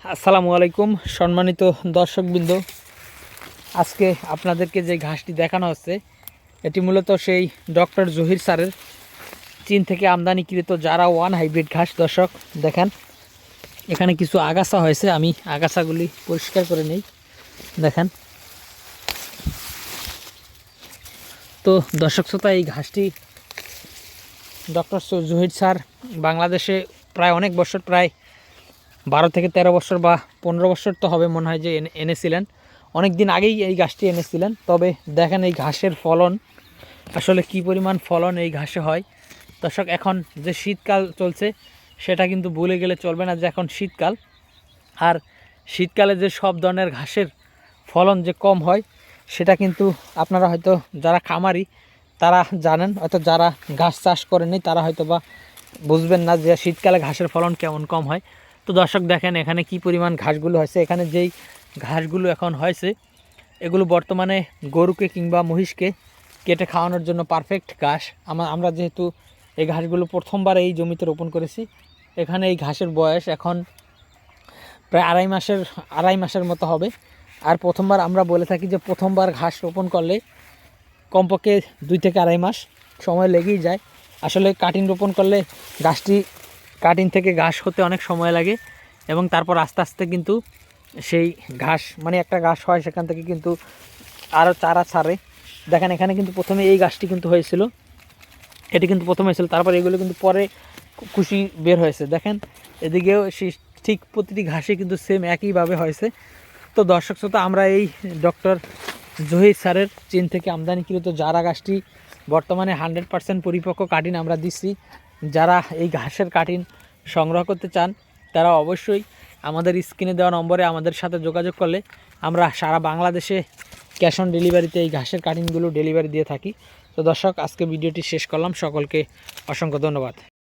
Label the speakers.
Speaker 1: আসসালামু আলাইকুম সম্মানিত দর্শকবৃন্দ। আজকে আপনাদেরকে যে ঘাসটি দেখানো হচ্ছে এটি মূলত সেই ডক্টর জহির স্যারের চীন থেকে আমদানিকৃত যারা ওয়ান হাইব্রিড ঘাস। দর্শক দেখেন, এখানে কিছু আগাছা হয়েছে, আমি আগাছাগুলি পরিষ্কার করে নেই। দেখেন তো দর্শক শ্রোতা, এই ঘাসটি ডক্টর জহির স্যার বাংলাদেশে প্রায় অনেক বছর, প্রায় 12 থেকে 13 বছর বা 15 বছর তো হবে মনে হয় যে এনেছিলেন। অনেক দিন আগেই এই ঘাসটি এনেছিলেন। তবে দেখেন এই ঘাসের ফলন আসলে কি পরিমাণ ফলন এই ঘাসে হয়। দর্শক, এখন যে শীতকাল চলছে সেটা কিন্তু ভুলে গেলে চলবে না যে এখন শীতকাল। আর শীতকালে যে সব ধরনের ঘাসের ফলন যে কম হয় সেটা কিন্তু আপনারা হয়তো যারা খামারি তারা জানেন, হয়তো যারা ঘাস চাষ করেনি তারা হয়তো বা বুঝবেন না যে শীতকালে ঘাসের ফলন কেমন কম হয়। তো দর্শক দেখেন এখানে কি পরিমাণ ঘাসগুলো হয়েছে। এখানে যেই ঘাসগুলো এখন হয়েছে এগুলো বর্তমানে গরুকে কিংবা মহিষকে কেটে খাওয়ানোর জন্য পারফেক্ট ঘাস। আমরা যেহেতু এই ঘাসগুলো প্রথমবার এই জমিতে রোপণ করেছি, এখানে এই ঘাসের বয়স এখন প্রায় আড়াই মাসের মতো হবে। আর প্রথমবার আমরা বলে থাকি যে প্রথমবার ঘাস রোপণ করলে কমপক্ষে 2 থেকে আড়াই মাস সময় লেগেই যায়। আসলে কাটিং রোপণ করলে গাছটি কাটিং থেকে ঘাস হতে অনেক সময় লাগে এবং তারপর আস্তে আস্তে কিন্তু সেই ঘাস মানে একটা ঘাস হয়, সেখান থেকে কিন্তু আরও চারা ছাড়ে। দেখেন এখানে কিন্তু প্রথমে এই গাছটি কিন্তু হয়েছিল, এটি কিন্তু প্রথমে হয়েছিল, তারপর এগুলো কিন্তু পরে কুশি বের হয়েছে। দেখেন এদিকেও ঠিক প্রতিটি ঘাসে কিন্তু সেম একইভাবে হয়েছে। তো দর্শক শ্রোতা, আমরা এই ডক্টর জহির স্যারের চীন থেকে আমদানিকৃত জারা গাছটি বর্তমানে 100% পরিপক্ক কাটিন আমরা দিচ্ছি। যারা এই ঘাসের কাটিন সংগ্রহ করতে চান তারা অবশ্যই আমাদের স্ক্রিনে দেওয়া নম্বরে আমাদের সাথে যোগাযোগ করলে আমরা সারা বাংলাদেশে ক্যাশ অন ডেলিভারিতে এই ঘাসের কাটিনগুলো ডেলিভারি দিয়ে থাকি। তো দর্শক, আজকে ভিডিওটি শেষ করলাম। সকলকে অসংখ্য ধন্যবাদ।